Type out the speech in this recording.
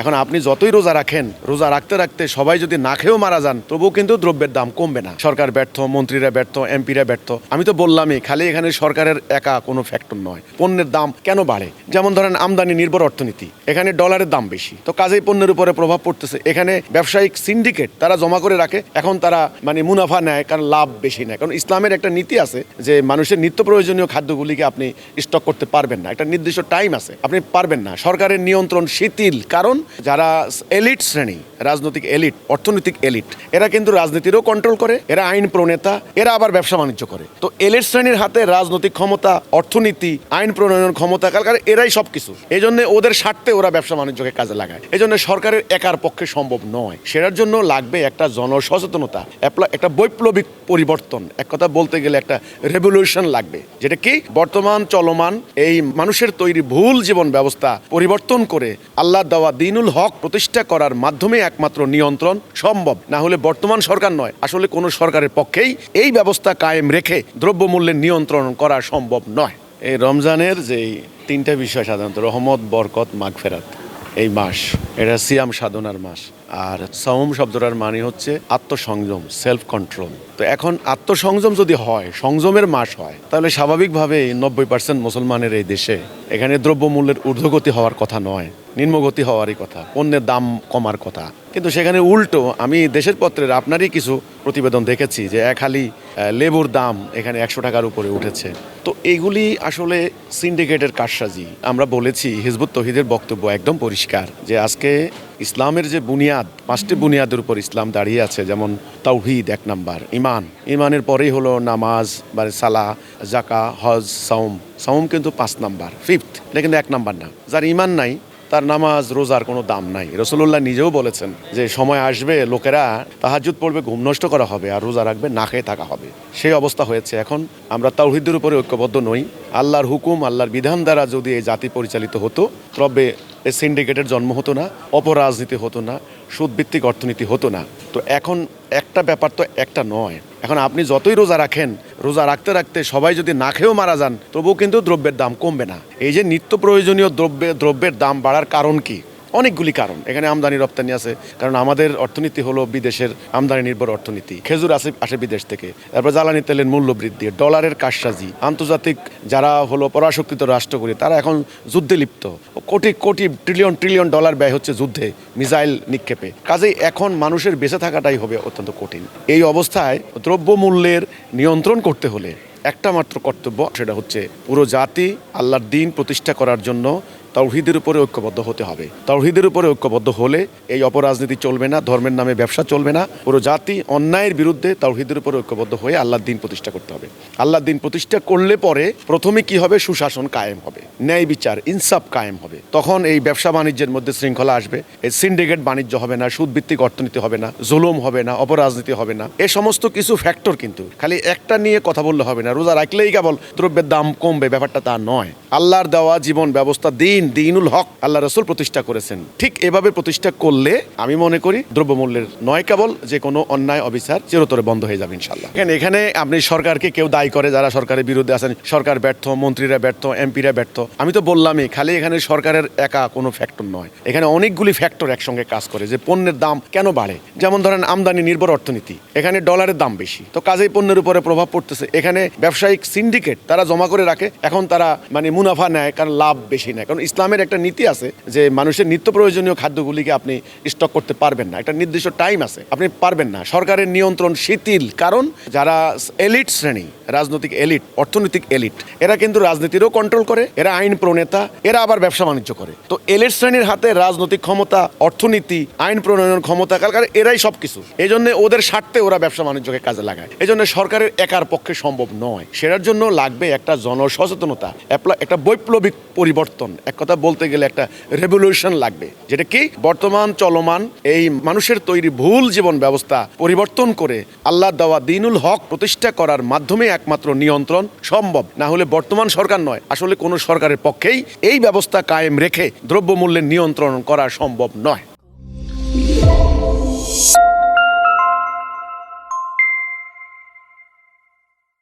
এখন আপনি যতই রোজা রাখেন, রোজা রাখতে রাখতে সবাই যদি না খেয়েও মারা যান, তবুও কিন্তু দ্রব্যের দাম কমবে না। সরকার ব্যর্থ, মন্ত্রীরা ব্যর্থ, এমপিরা ব্যর্থ। আমি তো বললামই, খালি এখানে সরকারের একা কোনো ফ্যাক্টর নয়। পণ্যের দাম কেন বাড়ে? যেমন ধরেন আমদানি নির্ভর অর্থনীতি, এখানে ডলারের দাম বেশি, তো কাজেই পণ্যের উপরে প্রভাব পড়তেছে। এখানে ব্যবসায়িক সিন্ডিকেট তারা জমা করে রাখে, এখন তারা মুনাফা নেয়, কারণ লাভ বেশি নেয়। কারণ ইসলামের একটা নীতি আছে যে মানুষের নিত্য প্রয়োজনীয় খাদ্যগুলিকে আপনি স্টক করতে পারবেন না, একটা নির্দিষ্ট টাইম আছে, আপনি পারবেন না। সরকারের নিয়ন্ত্রণ শিথিল, কারণ যারা এলিট শ্রেণী, রাজনৈতিক এলিট, অর্থনৈতিক এলিট, এরা কিন্তু রাজনীতিরও কন্ট্রোল করে, এরা আইন প্রণেতা, এরা আবার ব্যবসা বাণিজ্য করে। তো এলিট শ্রেণীর হাতে রাজনৈতিক ক্ষমতা, অর্থনীতি, আইন প্রণয়নের ক্ষমতা, কারণ এরাই সবকিছু। এই জন্য ওদের স্বার্থে ওরা ব্যবসা বাণিজ্যকে কাজে লাগায়। এই জন্য সরকারের একার পক্ষে সম্ভব নয়। সেটার জন্য লাগবে একটা জনসচেতনতা, একটা বৈপ্লবিক পরিবর্তন, এক কথা বলতে গেলে একটা রেভলিউশন লাগবে, যেটা কি বর্তমান চলমান এই মানুষের তৈরি ভুল জীবন ব্যবস্থা পরিবর্তন করে আল্লাহ দেওয়া দ্বীনুল হক প্রতিষ্ঠা করার মাধ্যমে একমাত্র নিয়ন্ত্রণ সম্ভব। না হলে বর্তমান সরকার নয়, আসলে কোনো সরকারের পক্ষেই এই ব্যবস্থা কায়েম রেখে দ্রব্যমূল্যের নিয়ন্ত্রণ করা সম্ভব নয়। এই রমজানের যে তিনটা বিষয়, সাধারণত রহমত, বরকত, মাগফেরাত, এই মাস এটা সিয়াম সাধনার মাস। আর সাওম শব্দটার মানে হচ্ছে আত্মসংযম, সেলফ কন্ট্রোল। তো এখন আত্মসংযম যদি হয়, সংযমের মাস হয়, তাহলে স্বাভাবিকভাবে 90% মুসলমানের এই দেশে এখানে দ্রব্যমূল্যের ঊর্ধ্বগতি হওয়ার কথা নয়, নিম্নগতি হওয়ারই কথা, পণ্যের দাম কমার কথা। কিন্তু সেখানে উল্টো, আমি দেশের পত্রের আপনারই কিছু প্রতিবেদন দেখেছি যে এক হালি লেবুর দাম এখানে 100 টাকার উপরে উঠেছে। তো এইগুলি আসলে সিন্ডিকেটের কারসাজি। আমরা বলেছি, হিজবুত তৌহিদের বক্তব্য একদম পরিষ্কার যে আজকে ইসলামের যে বুনিয়াদ, 5টি বুনিয়াদের উপর ইসলাম দাঁড়িয়ে আছে। যেমন তাওহীদ 1 নাম্বার, ইমানের পরেই হলো নামাজ, সালাহ, জাকা, হজ, সাওম কিন্তু 5 নাম্বার, 5th, এটা কিন্তু 1 নাম্বার না। যার ইমান নাই তার নামাজ রোজার কোনো দাম নাই। রাসূলুল্লাহ নিজেও বলেছেন যে সময় আসবে লোকেরা তাহাজ্জুদ পড়বে, ঘুম নষ্ট করা হবে, আর রোজা রাখবে, না খেয়ে থাকা হবে। সেই অবস্থা হয়েছে। এখন আমরা তাওহীদের উপরে ঐক্যবদ্ধ নই। আল্লাহর হুকুম, আল্লাহর বিধান দ্বারা যদি এই জাতি পরিচালিত হতো, তবে এই সিন্ডিকেটের জন্ম হতো না, অপরাজনীতি হতো না, সুদভিত্তিক অর্থনীতি হতো না। তো এখন একটা ব্যাপার তো একটা নয়। এখন আপনি যতই রোজা রাখেন, রোজা রাখতে রাখতে সবাই যদি না খেয়েও মারা যান, তবুও কিন্তু দ্রব্যের দাম কমবে না। এই যে নিত্য প্রয়োজনীয় দ্রব্যের দাম বাড়ার কারণ কি? অনেকগুলি কারণ। এখানে আমদানি রপ্তানি আছে, কারণ আমাদের অর্থনীতি হলো বিদেশের আমদানি নির্ভর অর্থনীতি। খেজুর আসে বিদেশ থেকে, তারপর জ্বালানি তেলের মূল্য বৃদ্ধি, ডলারের কারসাজি, আন্তর্জাতিক যারা হলো পরাশক্তিত রাষ্ট্রগুলি, তারা এখন যুদ্ধে লিপ্ত। কোটি কোটি ট্রিলিয়ন ডলার ব্যয় হচ্ছে যুদ্ধে, মিসাইল নিক্ষেপে। কাজেই এখন মানুষের বেঁচে থাকাটাই হবে অত্যন্ত কঠিন। এই অবস্থায় দ্রব্যমূল্যের নিয়ন্ত্রণ করতে হলে একটা মাত্র কর্তব্য, সেটা হচ্ছে পুরো জাতি আল্লাহর দ্বীন প্রতিষ্ঠা করার জন্য তাওহীদের উপরে ঐক্যবদ্ধ হতে হবে। তাওহীদের উপরে ঐক্যবদ্ধ হলে এই অপরাজনীতি চলবে না, ধর্মের নামে ব্যবসা চলবে না। পুরো জাতি অন্যায়ের বিরুদ্ধে তাওহীদের উপরে ঐক্যবদ্ধ হয়ে আল্লাহর দ্বীন প্রতিষ্ঠা করতে হবে। আল্লাহর দ্বীন প্রতিষ্ঠা করলে পরে প্রথমে কি হবে? সুশাসন কায়েম হবে, ন্যায় বিচার, ইনসাফ কায়েম হবে। তখন এই ব্যবসা বাণিজ্যের মধ্যে শৃঙ্খলা আসবে, এই সিন্ডিকেট বাণিজ্য হবে না, সুদভিত্তিক অর্থনীতি হবে না, জুলুম হবে না, অপরাজনীতি হবে না। এ সমস্ত কিছু ফ্যাক্টর, কিন্তু খালি একটা নিয়ে কথা বললে হবে না। রোজা রাখলেই কেবল দ্রব্যের দাম কমবে, ব্যাপারটা তা নয়। আল্লাহর দেওয়া জীবন ব্যবস্থা দ্বীনুল হক আল্লাহ রাসূল প্রতিষ্ঠা করেছেন। ঠিক এভাবে প্রতিষ্ঠা করলে আমি মনে করি দ্রব্যমূল্যের নয় কেবল, যে কোনো অন্যায় অবিচার চিরতরে বন্ধ হয়ে যাবে ইনশাআল্লাহ। এখানে আপনি সরকারকে কেউ দায়ী করে, যারা সরকারের বিরুদ্ধে আছেন, সরকার ব্যর্থ, মন্ত্রীরা ব্যর্থ, এমপিরা ব্যর্থ। আমি তো বললামই, খালি এখানে সরকারের একা কোনো ফ্যাক্টর নয়। এখানে অনেকগুলি ফ্যাক্টর একসঙ্গে কাজ করে যে পণ্যের দাম কেন বাড়ে। যেমন ধরেন আমদানি নির্ভর অর্থনীতি, এখানে ডলারের দাম বেশি, তো কাজেই পণ্যের উপরে প্রভাব পড়তেছে। এখানে ব্যবসায়িক সিন্ডিকেট তারা জমা করে রাখে, এখন তারা মুনাফা নেয়, কারণ লাভ বেশি নেয়। কারণ ইসলামের একটা নীতি আছে যে মানুষের নিত্য প্রয়োজনীয় খাদ্যগুলিকে আপনি স্টক করতে পারবেন না, একটা নির্দিষ্ট টাইম আছে, আপনি পারবেন না। সরকারের নিয়ন্ত্রণ শিথিল, কারণ যারা এলিট শ্রেণী, রাজনৈতিক এলিট, অর্থনৈতিক এলিট, এরা কিন্তু রাজনীতিরও কন্ট্রোল করে, এরা আইন প্রণেতা, এরা আবার ব্যবসা বাণিজ্য করে। তো এলিট শ্রেণীর হাতে রাজনৈতিক ক্ষমতা, অর্থনীতি, আইন প্রণয়নের ক্ষমতা, কারণ এরাই সবকিছু। এই জন্য ওদের স্বার্থে ওরা ব্যবসা বাণিজ্যকে কাজে লাগায়। এই জন্য সরকারের একার পক্ষে সম্ভব নয়। সেটার জন্য লাগবে একটা জনসচেতনতা, একটা বৈপ্লবিক পরিবর্তন, এক কথা বলতে গেলে একটা রেভলিউশন লাগবে, যেটা কি বর্তমান চলমান এই মানুষের তৈরি ভুল জীবন ব্যবস্থা পরিবর্তন করে আল্লাহ দেওয়া দ্বীনুল হক প্রতিষ্ঠা করার মাধ্যমে একমাত্র নিয়ন্ত্রণ সম্ভব। না হলে বর্তমান সরকার নয়, আসলে কোনো সরকারের পক্ষেই এই ব্যবস্থা কায়েম রেখে দ্রব্যমূল্যের নিয়ন্ত্রণ করা সম্ভব নয়।